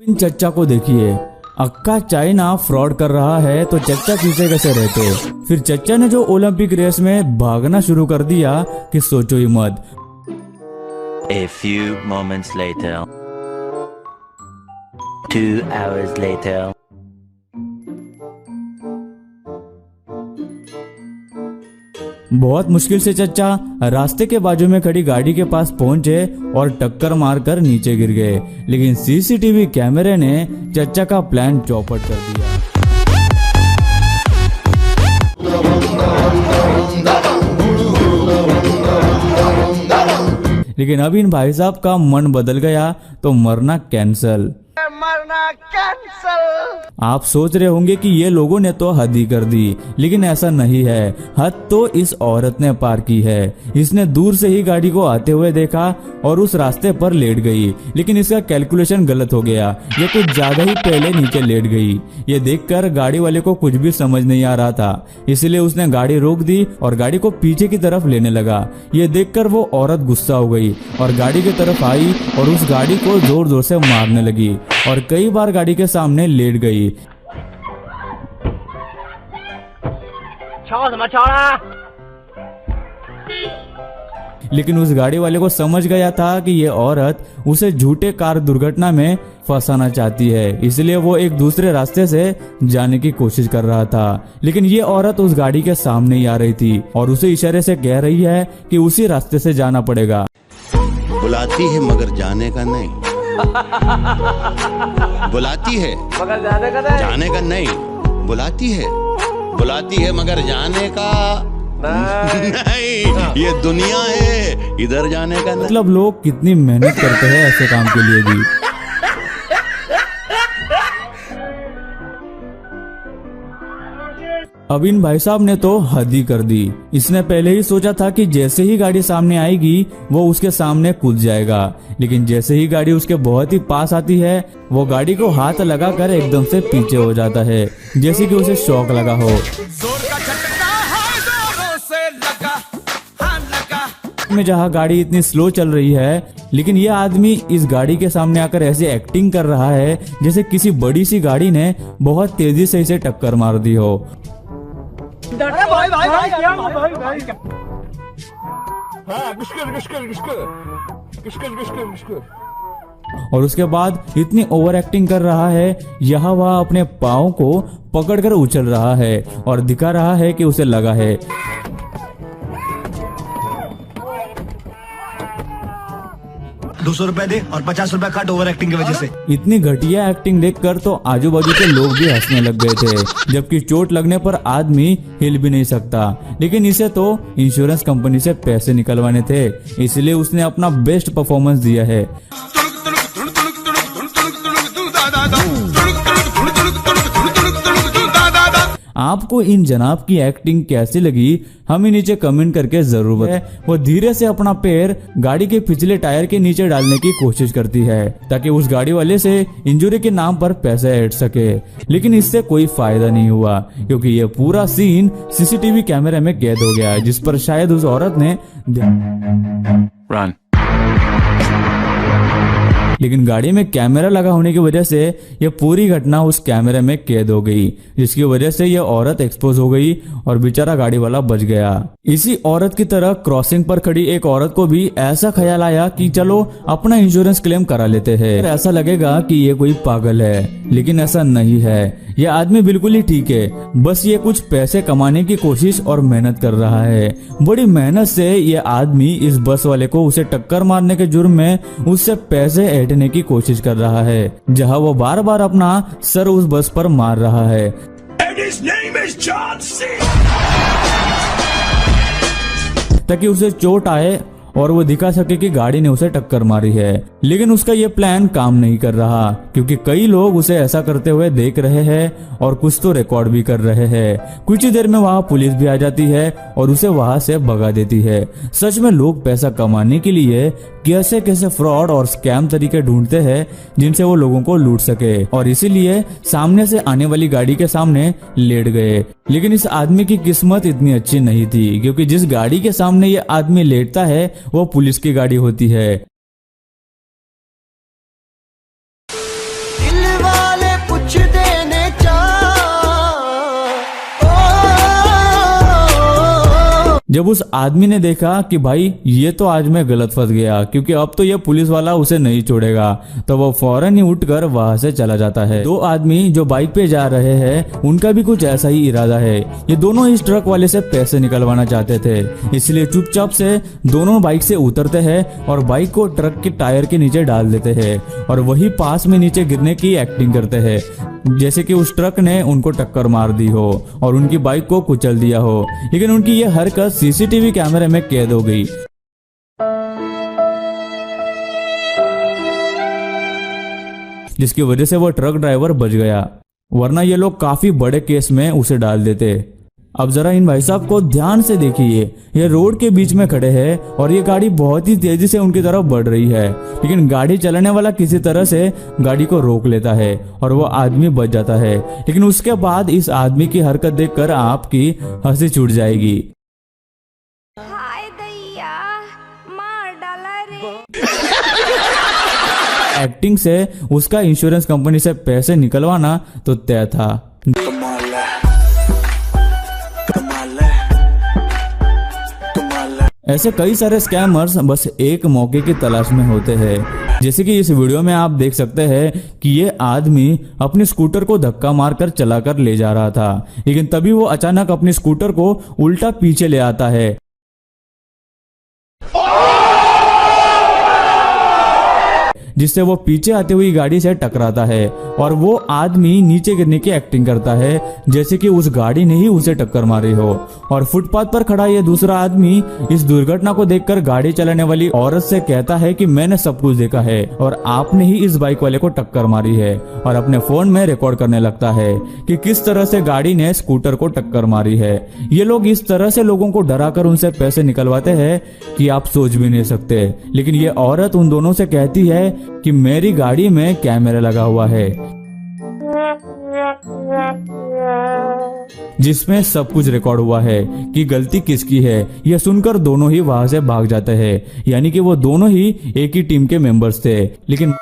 इन चच्चा को देखिए, अक्का चाइना फ्रॉड कर रहा है तो चच्चा पीछे कैसे रहते। फिर चच्चा ने जो ओलंपिक रेस में भागना शुरू कर दिया कि सोचो ही मत। A few moments later, 2 hours later. बहुत मुश्किल से चच्चा रास्ते के बाजू में खड़ी गाड़ी के पास पहुंचे और टक्कर मारकर नीचे गिर गए, लेकिन सीसीटीवी कैमरे ने चच्चा का प्लान चौपट कर दिया। लेकिन अब इन भाई साहब का मन बदल गया तो मरना कैंसल। आप सोच रहे होंगे कि ये लोगों ने तो हद ही कर दी, लेकिन ऐसा नहीं है। हद तो इस औरत ने पार की है। इसने दूर से ही गाड़ी को आते हुए देखा और उस रास्ते पर लेट गई, लेकिन इसका कैलकुलेशन गलत हो गया। ये कुछ ज्यादा ही पहले नीचे लेट गई। ये देखकर गाड़ी वाले को कुछ भी समझ नहीं आ रहा था, इसलिए उसने गाड़ी रोक दी और गाड़ी को पीछे की तरफ लेने लगा। ये देखकर वो औरत गुस्सा हो गई और गाड़ी की तरफ आई और उस गाड़ी को जोर जोर से मारने लगी और कई बार गाड़ी के सामने लेट गई। लेकिन उस गाड़ी वाले को समझ गया था कि ये औरत उसे झूठे कार दुर्घटना में फंसाना चाहती है, इसलिए वो एक दूसरे रास्ते से जाने की कोशिश कर रहा था। लेकिन ये औरत उस गाड़ी के सामने ही आ रही थी और उसे इशारे से कह रही है कि उसी रास्ते से जाना पड़ेगा। बुलाती है मगर जाने का नहीं, बुलाती है मगर जाने का नहीं, बुलाती है मगर जाने का नहीं। ये दुनिया है, इधर जाने का नहीं। मतलब लोग कितनी मेहनत करते हैं ऐसे काम के लिए भी। अब इन भाई साहब ने तो हद ही कर दी। इसने पहले ही सोचा था कि जैसे ही गाड़ी सामने आएगी वो उसके सामने कूद जाएगा, लेकिन जैसे ही गाड़ी उसके बहुत ही पास आती है वो गाड़ी को हाथ लगाकर एकदम से पीछे हो जाता है, जैसे कि उसे शॉक लगा हो। में जहाँ गाड़ी इतनी स्लो चल रही है, लेकिन ये आदमी इस गाड़ी के सामने आकर ऐसे एक्टिंग कर रहा है जैसे किसी बड़ी सी गाड़ी ने बहुत तेजी से इसे टक्कर मार दी हो। और उसके बाद इतनी ओवर एक्टिंग कर रहा है, यहाँ वह अपने पाँव को पकड़कर उछल रहा है और दिखा रहा है कि उसे लगा है। 200 रुपए दे और 50 रुपए काट ओवर एक्टिंग की वजह से। इतनी घटिया एक्टिंग देखकर तो आजू बाजू के लोग भी हंसने लग गए थे, जबकि चोट लगने पर आदमी हिल भी नहीं सकता। लेकिन इसे तो इंश्योरेंस कंपनी से पैसे निकलवाने थे, इसलिए उसने अपना बेस्ट परफॉर्मेंस दिया है। आपको इन जनाब की एक्टिंग कैसी लगी हमें नीचे कमेंट करके जरूर बताएं। वो धीरे से अपना पैर गाड़ी के पिछले टायर के नीचे डालने की कोशिश करती है ताकि उस गाड़ी वाले से इंजरी के नाम पर पैसे ऐड सके, लेकिन इससे कोई फायदा नहीं हुआ क्योंकि ये पूरा सीन सीसीटीवी कैमरे में कैद हो गया, जिस पर शायद उस औरत ने रन। लेकिन गाड़ी में कैमरा लगा होने की वजह से यह पूरी घटना उस कैमरे में कैद हो गई, जिसकी वजह से यह औरत एक्सपोज हो गई और बेचारा गाड़ी वाला बच गया। इसी औरत की तरह क्रॉसिंग पर खड़ी एक औरत को भी ऐसा ख्याल आया कि चलो अपना इंश्योरेंस क्लेम करा लेते हैं। ऐसा लगेगा कि ये कोई पागल है, लेकिन ऐसा नहीं है। यह आदमी बिल्कुल ही ठीक है, बस ये कुछ पैसे कमाने की कोशिश और मेहनत कर रहा है। बड़ी मेहनत से ये आदमी इस बस वाले को उसे टक्कर मारने के जुर्म में उससे पैसे ऐंठने की कोशिश कर रहा है, जहां वो बार बार अपना सर उस बस पर मार रहा है। ताकि उसे चोट आए और वो दिखा सके कि गाड़ी ने उसे टक्कर मारी है। लेकिन उसका ये प्लान काम नहीं कर रहा क्योंकि कई लोग उसे ऐसा करते हुए देख रहे हैं और कुछ तो रिकॉर्ड भी कर रहे हैं। कुछ ही देर में वहां पुलिस भी आ जाती है और उसे वहां से भगा देती है। सच में लोग पैसा कमाने के लिए कैसे कैसे फ्रॉड और स्कैम तरीके ढूंढते हैं जिनसे वो लोगों को लूट सके, और इसीलिए सामने से आने वाली गाड़ी के सामने लेट गए। लेकिन इस आदमी की किस्मत इतनी अच्छी नहीं थी क्योंकि जिस गाड़ी के सामने ये आदमी लेटता है वो पुलिस की गाड़ी होती है। जब उस आदमी ने देखा कि भाई ये तो आज मैं गलत फंस गया, क्योंकि अब तो ये पुलिस वाला उसे नहीं छोड़ेगा, तो वो फौरन ही उठकर वहां से चला जाता है। दो आदमी जो बाइक पे जा रहे हैं उनका भी कुछ ऐसा ही इरादा है। ये दोनों इस ट्रक वाले से पैसे निकलवाना चाहते थे, इसलिए चुपचाप से दोनों बाइक से उतरते हैं और बाइक को ट्रक के टायर के नीचे डाल देते हैं और वही पास में नीचे गिरने की एक्टिंग करते हैं, जैसे कि उस ट्रक ने उनको टक्कर मार दी हो और उनकी बाइक को कुचल दिया हो। लेकिन उनकी यह हरकत सीसीटीवी कैमरे में कैद हो गई, जिसकी वजह से वो ट्रक ड्राइवर बच गया, वरना ये लोग काफी बड़े केस में उसे डाल देते। अब जरा इन भाई साहब को ध्यान से देखिए, ये रोड के बीच में खड़े हैं और ये गाड़ी बहुत ही तेजी से उनकी तरफ बढ़ रही है, लेकिन गाड़ी चलाने वाला किसी तरह से गाड़ी को रोक लेता है और वो आदमी बच जाता है। लेकिन उसके बाद इस आदमी की हरकत देखकर आपकी हंसी छूट जाएगी। हाय दैया मार डाला रे। एक्टिंग से उसका इंश्योरेंस कंपनी से पैसे निकलवाना तो तय था। ऐसे कई सारे स्कैमर्स बस एक मौके की तलाश में होते हैं, जैसे कि इस वीडियो में आप देख सकते हैं कि ये आदमी अपने स्कूटर को धक्का मारकर चलाकर ले जा रहा था, लेकिन तभी वो अचानक अपने स्कूटर को उल्टा पीछे ले आता है, जिससे वो पीछे आती हुई गाड़ी से टकराता है और वो आदमी नीचे गिरने की एक्टिंग करता है, जैसे कि उस गाड़ी ने ही उसे टक्कर मारी हो। और फुटपाथ पर खड़ा ये दूसरा आदमी इस दुर्घटना को देखकर गाड़ी चलाने वाली औरत से कहता है कि मैंने सब कुछ देखा है और आपने ही इस बाइक वाले को टक्कर मारी है, और अपने फोन में रिकॉर्ड करने लगता है कि किस तरह से गाड़ी ने स्कूटर को टक्कर मारी है। ये लोग इस तरह से लोगों को डराकर उनसे पैसे निकलवाते हैं कि आप सोच भी नहीं सकते। लेकिन ये औरत उन दोनों से कहती है कि मेरी गाड़ी में कैमरा लगा हुआ है जिसमें सब कुछ रिकॉर्ड हुआ है कि गलती किसकी है। यह सुनकर दोनों ही वहां से भाग जाते हैं, यानी कि वो दोनों ही एक ही टीम के मेंबर्स थे। लेकिन